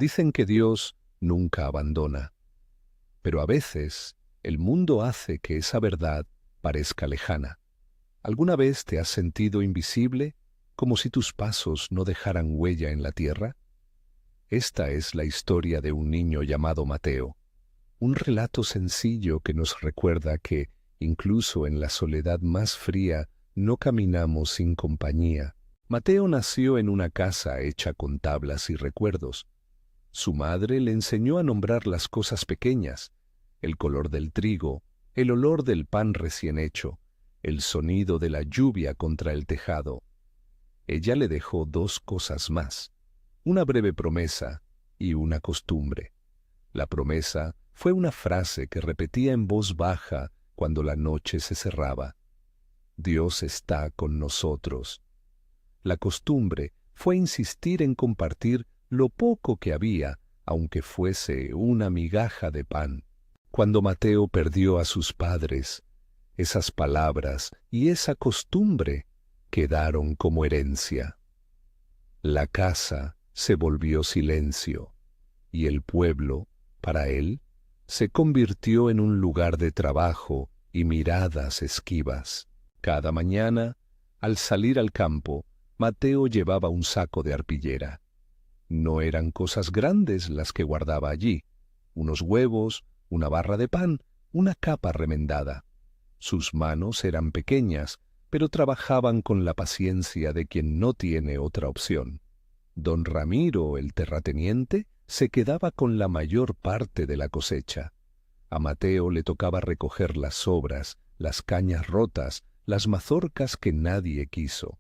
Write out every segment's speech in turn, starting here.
Dicen que Dios nunca abandona, pero a veces el mundo hace que esa verdad parezca lejana. ¿Alguna vez te has sentido invisible, como si tus pasos no dejaran huella en la tierra? Esta es la historia de un niño llamado Mateo, un relato sencillo que nos recuerda que, incluso en la soledad más fría, no caminamos sin compañía. Mateo nació en una casa hecha con tablas y recuerdos. Su madre le enseñó a nombrar las cosas pequeñas, el color del trigo, el olor del pan recién hecho, el sonido de la lluvia contra el tejado. Ella le dejó dos cosas más, una breve promesa y una costumbre. La promesa fue una frase que repetía en voz baja cuando la noche se cerraba. Dios está con nosotros. La costumbre fue insistir en compartir lo poco que había, aunque fuese una migaja de pan. Cuando Mateo perdió a sus padres, esas palabras y esa costumbre quedaron como herencia. La casa se volvió silencio, y el pueblo, para él, se convirtió en un lugar de trabajo y miradas esquivas. Cada mañana, al salir al campo, Mateo llevaba un saco de arpillera. No eran cosas grandes las que guardaba allí: unos huevos, una barra de pan, una capa remendada. Sus manos eran pequeñas, pero trabajaban con la paciencia de quien no tiene otra opción. Don Ramiro, el terrateniente, se quedaba con la mayor parte de la cosecha. A Mateo le tocaba recoger las sobras, las cañas rotas, las mazorcas que nadie quiso.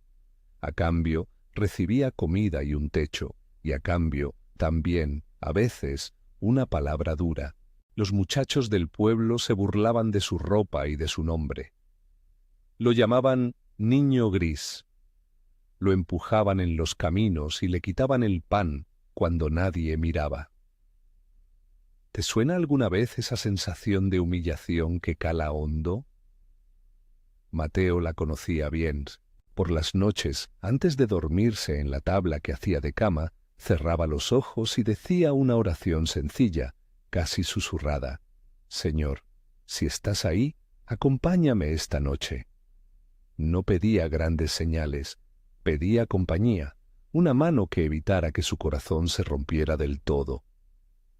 A cambio, recibía comida y un techo, y a cambio, también, a veces, una palabra dura. Los muchachos del pueblo se burlaban de su ropa y de su nombre. Lo llamaban Niño Gris. Lo empujaban en los caminos y le quitaban el pan cuando nadie miraba. ¿Te suena alguna vez esa sensación de humillación que cala hondo? Mateo la conocía bien. Por las noches, antes de dormirse en la tabla que hacía de cama, cerraba los ojos y decía una oración sencilla, casi susurrada: Señor, si estás ahí, acompáñame esta noche. No pedía grandes señales, pedía compañía, una mano que evitara que su corazón se rompiera del todo.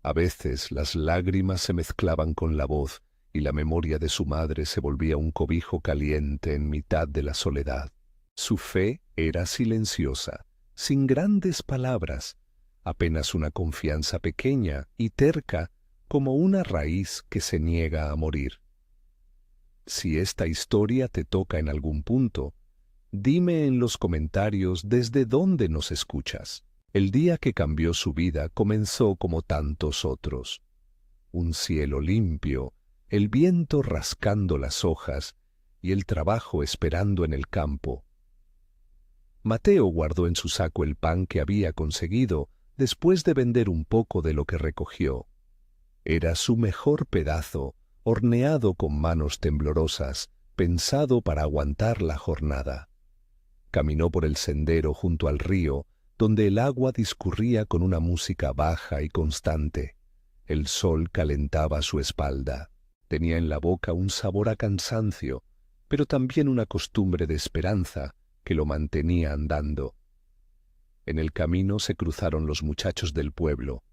A veces las lágrimas se mezclaban con la voz y la memoria de su madre se volvía un cobijo caliente en mitad de la soledad. Su fe era silenciosa, sin grandes palabras, apenas una confianza pequeña y terca como una raíz que se niega a morir. Si esta historia te toca en algún punto, dime en los comentarios desde dónde nos escuchas. El día que cambió su vida comenzó como tantos otros. Un cielo limpio, el viento rascando las hojas y el trabajo esperando en el campo. Mateo guardó en su saco el pan que había conseguido después de vender un poco de lo que recogió. Era su mejor pedazo, horneado con manos temblorosas, pensado para aguantar la jornada. Caminó por el sendero junto al río, donde el agua discurría con una música baja y constante. El sol calentaba su espalda. Tenía en la boca un sabor a cansancio, pero también una costumbre de esperanza que lo mantenía andando. En el camino se cruzaron los muchachos del pueblo.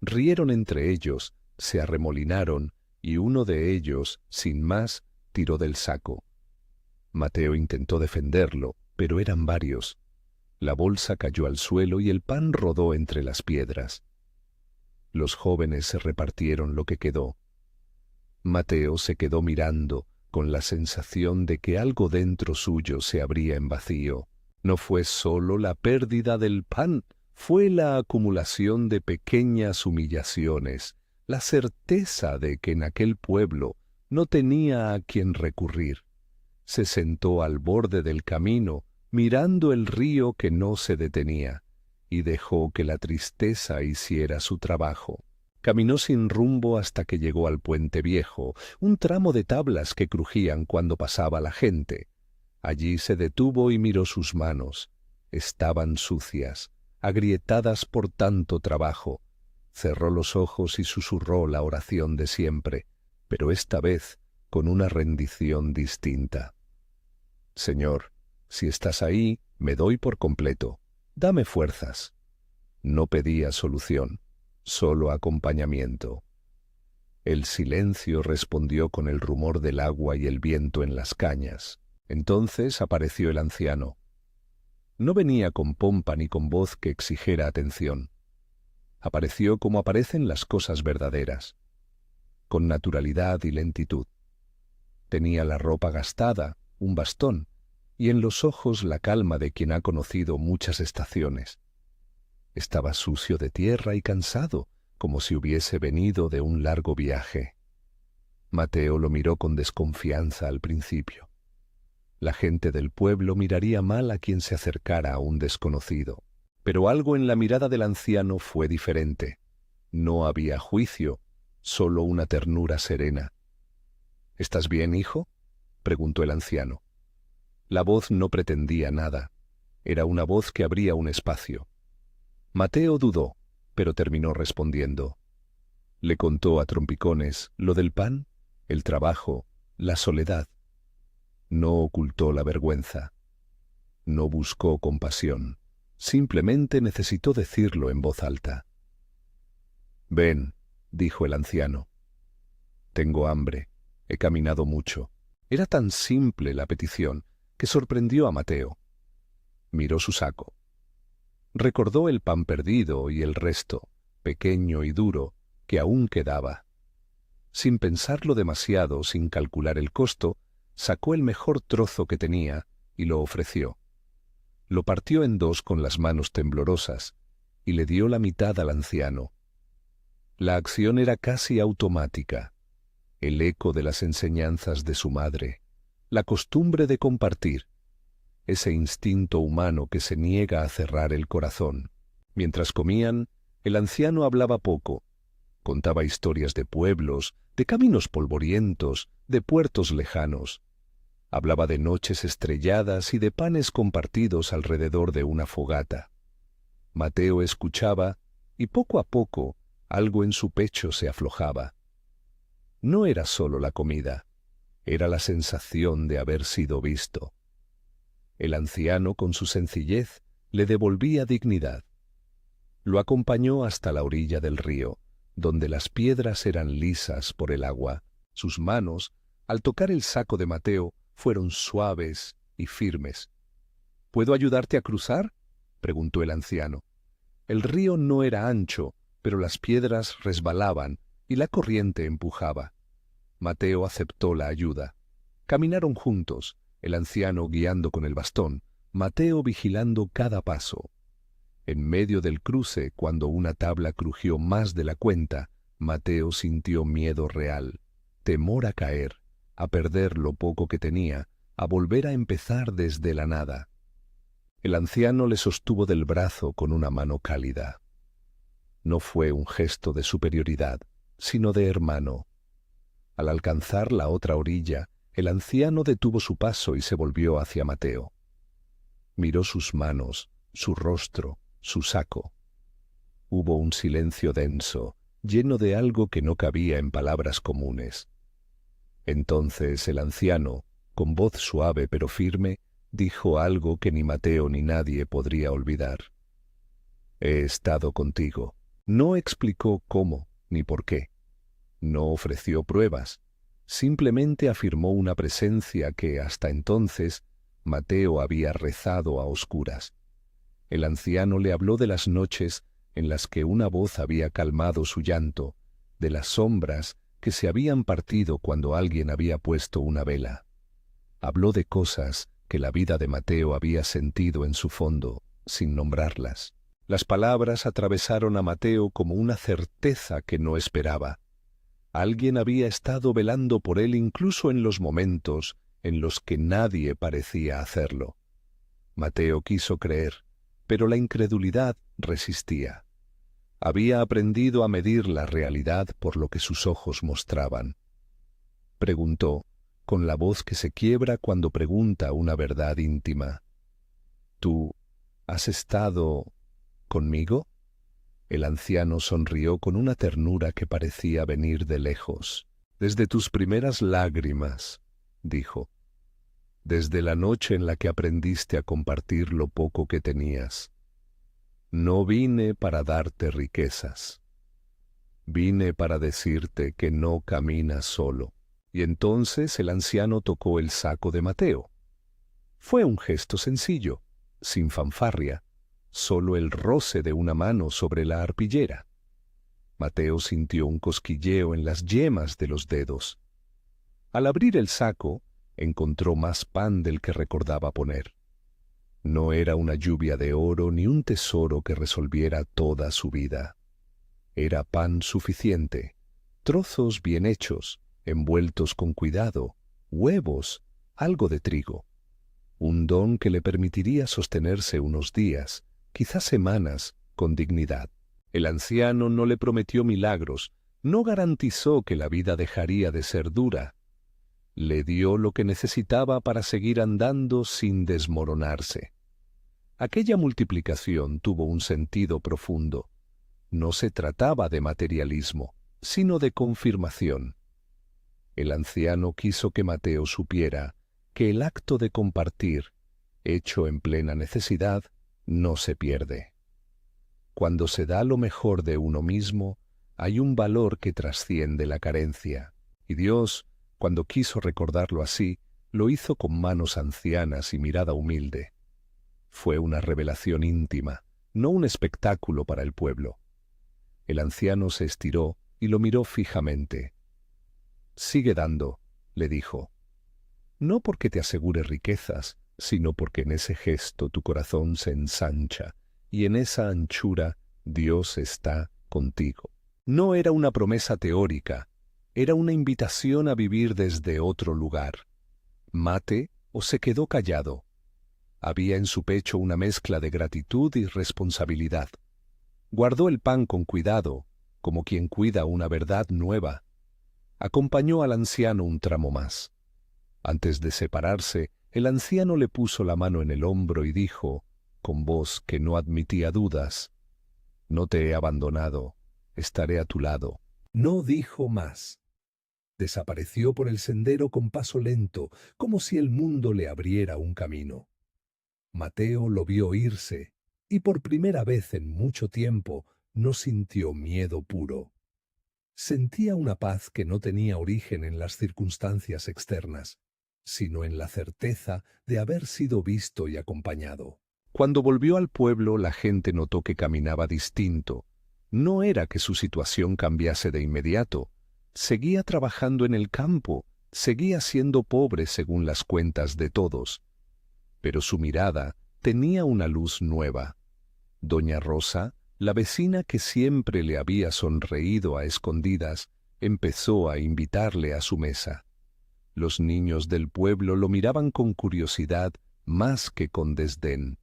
Rieron entre ellos, se arremolinaron, y uno de ellos, sin más, tiró del saco. Mateo intentó defenderlo, pero eran varios. La bolsa cayó al suelo y el pan rodó entre las piedras. Los jóvenes se repartieron lo que quedó. Mateo se quedó mirando, con la sensación de que algo dentro suyo se abría en vacío. No fue sólo la pérdida del pan, fue la acumulación de pequeñas humillaciones, la certeza de que en aquel pueblo no tenía a quien recurrir. Se sentó al borde del camino, mirando el río que no se detenía, y dejó que la tristeza hiciera su trabajo. Caminó sin rumbo hasta que llegó al puente viejo, un tramo de tablas que crujían cuando pasaba la gente. Allí se detuvo y miró sus manos. Estaban sucias, agrietadas por tanto trabajo, Cerró los ojos y susurró la oración de siempre, pero esta vez con una rendición distinta. Señor, si estás ahí, me doy por completo. Dame fuerzas. No pedía solución, solo acompañamiento. El silencio respondió con el rumor del agua y el viento en las cañas. Entonces apareció el anciano. No venía con pompa ni con voz que exigiera atención. Apareció como aparecen las cosas verdaderas, con naturalidad y lentitud. Tenía la ropa gastada, un bastón, y en los ojos la calma de quien ha conocido muchas estaciones. Estaba sucio de tierra y cansado, como si hubiese venido de un largo viaje. Mateo lo miró con desconfianza al principio. La gente del pueblo miraría mal a quien se acercara a un desconocido. Pero algo en la mirada del anciano fue diferente. No había juicio, solo una ternura serena. —¿Estás bien, hijo? —preguntó el anciano. La voz no pretendía nada. Era una voz que abría un espacio. Mateo dudó, pero terminó respondiendo. Le contó a trompicones lo del pan, el trabajo, la soledad. No ocultó la vergüenza. No buscó compasión. Simplemente necesitó decirlo en voz alta. —Ven —dijo el anciano—. Tengo hambre. He caminado mucho. Era tan simple la petición que sorprendió a Mateo. Miró su saco. Recordó el pan perdido y el resto, pequeño y duro, que aún quedaba. Sin pensarlo demasiado, sin calcular el costo, sacó el mejor trozo que tenía y lo ofreció. Lo partió en dos con las manos temblorosas y le dio la mitad al anciano. La acción era casi automática, el eco de las enseñanzas de su madre, la costumbre de compartir, ese instinto humano que se niega a cerrar el corazón. Mientras comían, el anciano hablaba poco. Contaba historias de pueblos, de caminos polvorientos, de puertos lejanos. Hablaba de noches estrelladas y de panes compartidos alrededor de una fogata. Mateo escuchaba y poco a poco algo en su pecho se aflojaba. No era solo la comida, era la sensación de haber sido visto. El anciano, con su sencillez, le devolvía dignidad. Lo acompañó hasta la orilla del río, donde las piedras eran lisas por el agua. Sus manos, al tocar el saco de Mateo, fueron suaves y firmes. —¿Puedo ayudarte a cruzar? —preguntó el anciano. El río no era ancho, pero las piedras resbalaban y la corriente empujaba. Mateo aceptó la ayuda. Caminaron juntos, el anciano guiando con el bastón, Mateo vigilando cada paso. En medio del cruce, cuando una tabla crujió más de la cuenta, Mateo sintió miedo real, temor a caer, a perder lo poco que tenía, a volver a empezar desde la nada. El anciano le sostuvo del brazo con una mano cálida. No fue un gesto de superioridad, sino de hermano. Al alcanzar la otra orilla, el anciano detuvo su paso y se volvió hacia Mateo. Miró sus manos, su rostro, su saco. Hubo un silencio denso, lleno de algo que no cabía en palabras comunes. Entonces el anciano, con voz suave pero firme, dijo algo que ni Mateo ni nadie podría olvidar. He estado contigo. No explicó cómo ni por qué. No ofreció pruebas. Simplemente afirmó una presencia que, hasta entonces, Mateo había rezado a oscuras. El anciano le habló de las noches en las que una voz había calmado su llanto, de las sombras que se habían partido cuando alguien había puesto una vela. Habló de cosas que la vida de Mateo había sentido en su fondo, sin nombrarlas. Las palabras atravesaron a Mateo como una certeza que no esperaba. Alguien había estado velando por él incluso en los momentos en los que nadie parecía hacerlo. Mateo quiso creer, pero la incredulidad resistía. Había aprendido a medir la realidad por lo que sus ojos mostraban. Preguntó, con la voz que se quiebra cuando pregunta una verdad íntima. —¿Tú has estado conmigo? El anciano sonrió con una ternura que parecía venir de lejos. «Desde tus primeras lágrimas», dijo, «desde la noche en la que aprendiste a compartir lo poco que tenías. No vine para darte riquezas. Vine para decirte que no caminas solo». Y entonces el anciano tocó el saco de Mateo. Fue un gesto sencillo, sin fanfarria, solo el roce de una mano sobre la arpillera. Mateo sintió un cosquilleo en las yemas de los dedos. Al abrir el saco, encontró más pan del que recordaba poner. No era una lluvia de oro ni un tesoro que resolviera toda su vida. Era pan suficiente, trozos bien hechos, envueltos con cuidado, huevos, algo de trigo. Un don que le permitiría sostenerse unos días, quizás semanas, con dignidad. El anciano no le prometió milagros, no garantizó que la vida dejaría de ser dura. Le dio lo que necesitaba para seguir andando sin desmoronarse. Aquella multiplicación tuvo un sentido profundo. No se trataba de materialismo, sino de confirmación. El anciano quiso que Mateo supiera que el acto de compartir, hecho en plena necesidad, no se pierde. Cuando se da lo mejor de uno mismo, hay un valor que trasciende la carencia, y Dios, cuando quiso recordarlo así, lo hizo con manos ancianas y mirada humilde. Fue una revelación íntima, no un espectáculo para el pueblo. El anciano se estiró y lo miró fijamente. «Sigue dando», le dijo. «No porque te asegure riquezas, sino porque en ese gesto tu corazón se ensancha, y en esa anchura Dios está contigo». No era una promesa teórica, era una invitación a vivir desde otro lugar. Mate o se quedó callado. Había en su pecho una mezcla de gratitud y responsabilidad. Guardó el pan con cuidado, como quien cuida una verdad nueva. Acompañó al anciano un tramo más. Antes de separarse, el anciano le puso la mano en el hombro y dijo, con voz que no admitía dudas, «No te he abandonado, estaré a tu lado». No dijo más. Desapareció por el sendero con paso lento, como si el mundo le abriera un camino. Mateo lo vio irse, y por primera vez en mucho tiempo no sintió miedo puro. Sentía una paz que no tenía origen en las circunstancias externas, sino en la certeza de haber sido visto y acompañado. Cuando volvió al pueblo, la gente notó que caminaba distinto. No era que su situación cambiase de inmediato. Seguía trabajando en el campo, seguía siendo pobre según las cuentas de todos. Pero su mirada tenía una luz nueva. Doña Rosa, la vecina que siempre le había sonreído a escondidas, empezó a invitarle a su mesa. Los niños del pueblo lo miraban con curiosidad más que con desdén.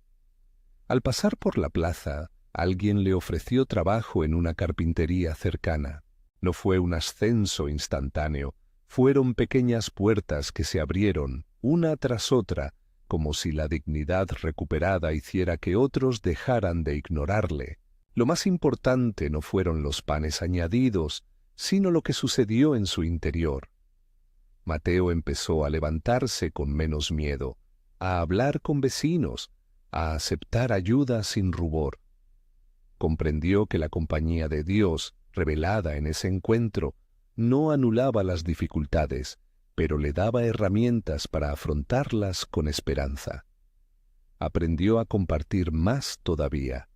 Al pasar por la plaza, alguien le ofreció trabajo en una carpintería cercana. No fue un ascenso instantáneo, fueron pequeñas puertas que se abrieron, una tras otra, como si la dignidad recuperada hiciera que otros dejaran de ignorarle. Lo más importante no fueron los panes añadidos, sino lo que sucedió en su interior. Mateo empezó a levantarse con menos miedo, a hablar con vecinos, a aceptar ayuda sin rubor. Comprendió que la compañía de Dios, revelada en ese encuentro, no anulaba las dificultades, pero le daba herramientas para afrontarlas con esperanza. Aprendió a compartir más todavía.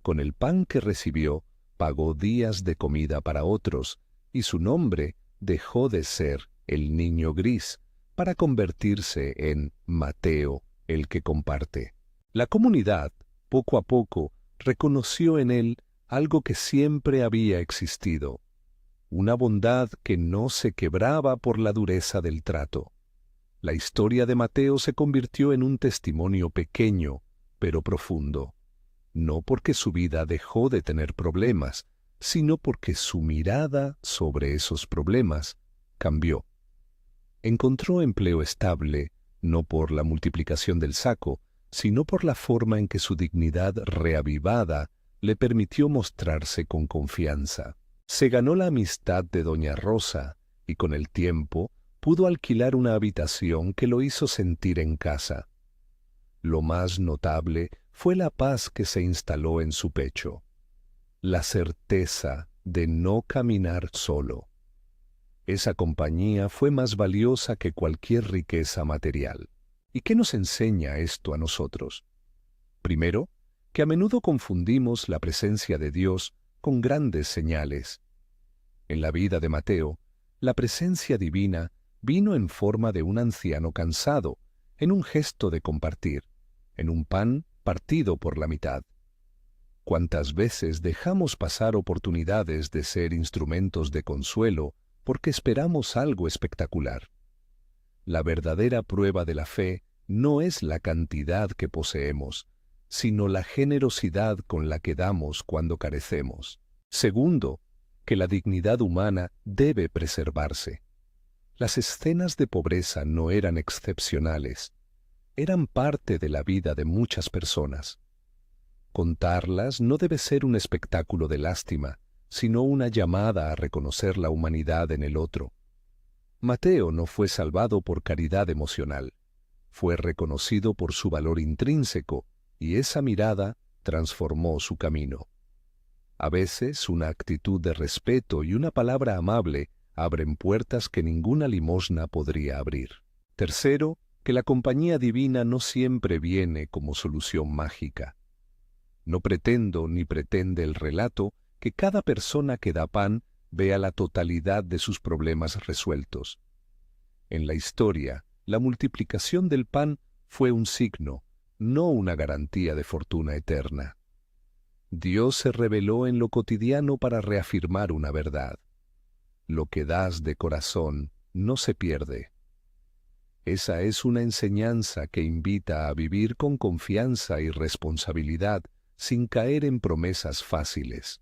Con el pan que recibió, pagó días de comida para otros, y su nombre dejó de ser el niño gris para convertirse en Mateo, el que comparte. La comunidad, poco a poco, reconoció en él algo que siempre había existido, una bondad que no se quebraba por la dureza del trato. La historia de Mateo se convirtió en un testimonio pequeño, pero profundo. No porque su vida dejó de tener problemas, sino porque su mirada sobre esos problemas cambió. Encontró empleo estable, no por la multiplicación del saco, sino por la forma en que su dignidad reavivada le permitió mostrarse con confianza. Se ganó la amistad de doña Rosa y con el tiempo pudo alquilar una habitación que lo hizo sentir en casa. Lo más notable fue la paz que se instaló en su pecho, la certeza de no caminar solo. Esa compañía fue más valiosa que cualquier riqueza material. ¿Y qué nos enseña esto a nosotros? Primero, que a menudo confundimos la presencia de Dios con grandes señales. En la vida de Mateo, la presencia divina vino en forma de un anciano cansado, en un gesto de compartir, en un pan partido por la mitad. ¿Cuántas veces dejamos pasar oportunidades de ser instrumentos de consuelo porque esperamos algo espectacular? La verdadera prueba de la fe no es la cantidad que poseemos, sino la generosidad con la que damos cuando carecemos. Segundo, que la dignidad humana debe preservarse. Las escenas de pobreza no eran excepcionales, eran parte de la vida de muchas personas. Contarlas no debe ser un espectáculo de lástima, sino una llamada a reconocer la humanidad en el otro. Mateo no fue salvado por caridad emocional, fue reconocido por su valor intrínseco, y esa mirada transformó su camino. A veces una actitud de respeto y una palabra amable abren puertas que ninguna limosna podría abrir. Tercero, que la compañía divina no siempre viene como solución mágica. No pretendo ni pretende el relato que cada persona que da pan vea la totalidad de sus problemas resueltos. En la historia, la multiplicación del pan fue un signo, no una garantía de fortuna eterna. Dios se reveló en lo cotidiano para reafirmar una verdad. Lo que das de corazón no se pierde. Esa es una enseñanza que invita a vivir con confianza y responsabilidad sin caer en promesas fáciles.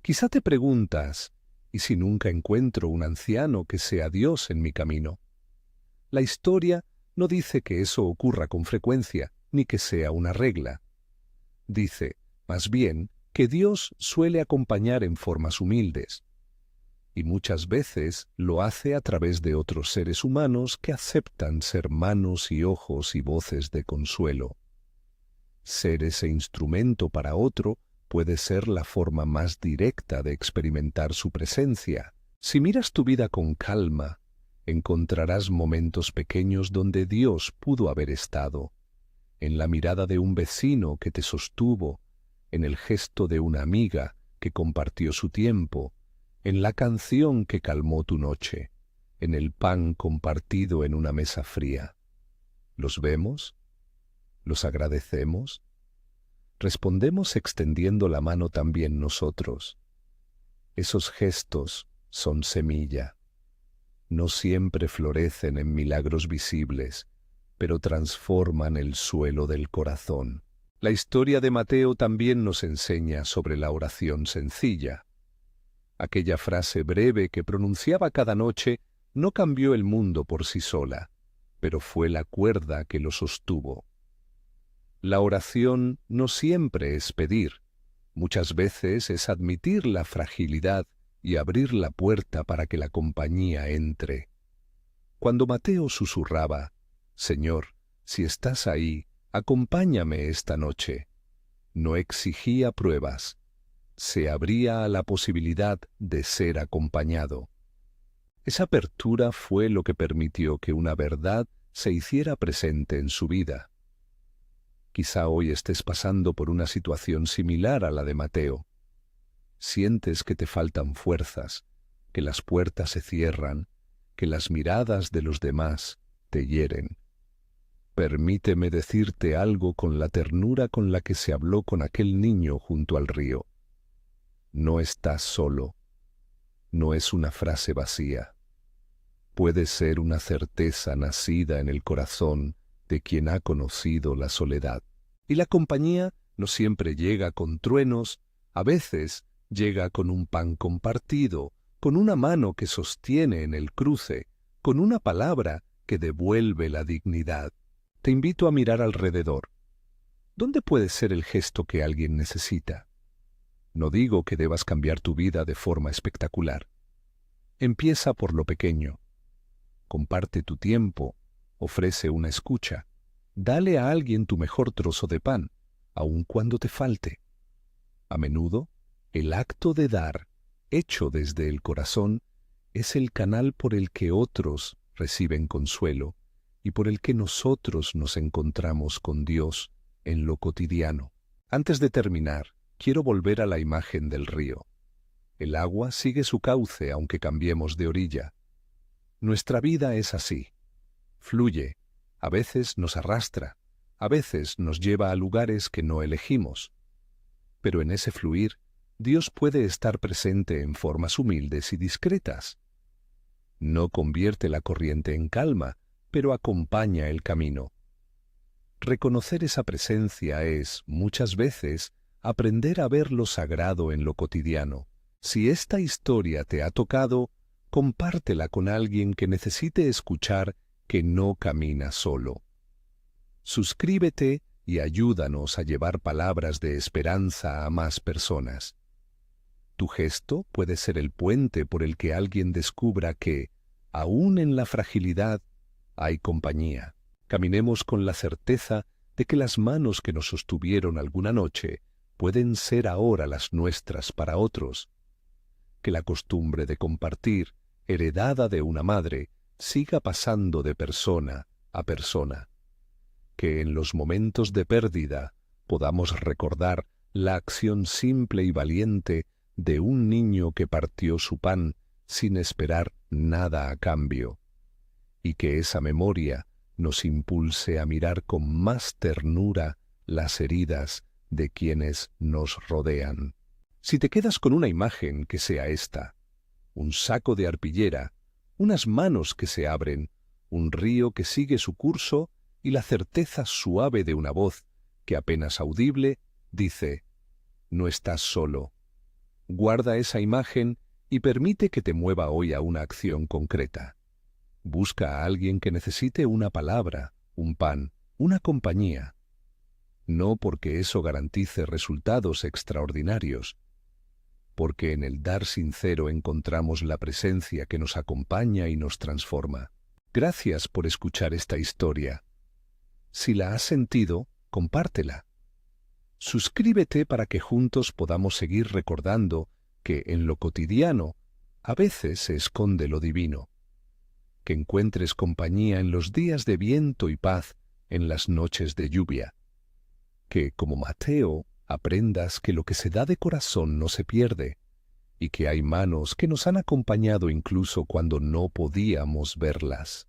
Quizá te preguntas, ¿y si nunca encuentro un anciano que sea Dios en mi camino? La historia no dice que eso ocurra con frecuencia, ni que sea una regla. Dice, más bien, que Dios suele acompañar en formas humildes. Y muchas veces lo hace a través de otros seres humanos que aceptan ser manos y ojos y voces de consuelo. Ser ese instrumento para otro puede ser la forma más directa de experimentar su presencia. Si miras tu vida con calma, encontrarás momentos pequeños donde Dios pudo haber estado, en la mirada de un vecino que te sostuvo, en el gesto de una amiga que compartió su tiempo, en la canción que calmó tu noche, en el pan compartido en una mesa fría. ¿Los vemos? ¿Los agradecemos? Respondemos extendiendo la mano también nosotros. Esos gestos son semilla. No siempre florecen en milagros visibles, pero transforman el suelo del corazón. La historia de Mateo también nos enseña sobre la oración sencilla. Aquella frase breve que pronunciaba cada noche no cambió el mundo por sí sola, pero fue la cuerda que lo sostuvo. La oración no siempre es pedir, muchas veces es admitir la fragilidad y abrir la puerta para que la compañía entre. Cuando Mateo susurraba, «Señor, si estás ahí, acompáñame esta noche», no exigía pruebas, se abría a la posibilidad de ser acompañado. Esa apertura fue lo que permitió que una verdad se hiciera presente en su vida. Quizá hoy estés pasando por una situación similar a la de Mateo. Sientes que te faltan fuerzas, que las puertas se cierran, que las miradas de los demás te hieren. Permíteme decirte algo con la ternura con la que se habló con aquel niño junto al río. No estás solo. No es una frase vacía. Puede ser una certeza nacida en el corazón de quien ha conocido la soledad. Y la compañía no siempre llega con truenos, a veces llega con un pan compartido, con una mano que sostiene en el cruce, con una palabra que devuelve la dignidad. Te invito a mirar alrededor. ¿Dónde puede ser el gesto que alguien necesita? No digo que debas cambiar tu vida de forma espectacular. Empieza por lo pequeño. Comparte tu tiempo, ofrece una escucha. Dale a alguien tu mejor trozo de pan, aun cuando te falte. A menudo, el acto de dar, hecho desde el corazón, es el canal por el que otros reciben consuelo y por el que nosotros nos encontramos con Dios en lo cotidiano. Antes de terminar, quiero volver a la imagen del río. El agua sigue su cauce aunque cambiemos de orilla. Nuestra vida es así. Fluye, a veces nos arrastra, a veces nos lleva a lugares que no elegimos. Pero en ese fluir, Dios puede estar presente en formas humildes y discretas. No convierte la corriente en calma, pero acompaña el camino. Reconocer esa presencia es, muchas veces, aprender a ver lo sagrado en lo cotidiano. Si esta historia te ha tocado, compártela con alguien que necesite escuchar que no camina solo. Suscríbete y ayúdanos a llevar palabras de esperanza a más personas. Tu gesto puede ser el puente por el que alguien descubra que, aún en la fragilidad, hay compañía. Caminemos con la certeza de que las manos que nos sostuvieron alguna noche pueden ser ahora las nuestras para otros. Que la costumbre de compartir, heredada de una madre, siga pasando de persona a persona. Que en los momentos de pérdida podamos recordar la acción simple y valiente de un niño que partió su pan sin esperar nada a cambio, y que esa memoria nos impulse a mirar con más ternura las heridas de quienes nos rodean. Si te quedas con una imagen que sea esta, un saco de arpillera, unas manos que se abren, un río que sigue su curso y la certeza suave de una voz que apenas audible dice: no estás solo. Guarda esa imagen y permite que te mueva hoy a una acción concreta. Busca a alguien que necesite una palabra, un pan, una compañía. No porque eso garantice resultados extraordinarios, porque en el dar sincero encontramos la presencia que nos acompaña y nos transforma. Gracias por escuchar esta historia. Si la has sentido, compártela. Suscríbete para que juntos podamos seguir recordando que en lo cotidiano a veces se esconde lo divino. Que encuentres compañía en los días de viento y paz, en las noches de lluvia. Que, como Mateo, aprendas que lo que se da de corazón no se pierde, y que hay manos que nos han acompañado incluso cuando no podíamos verlas.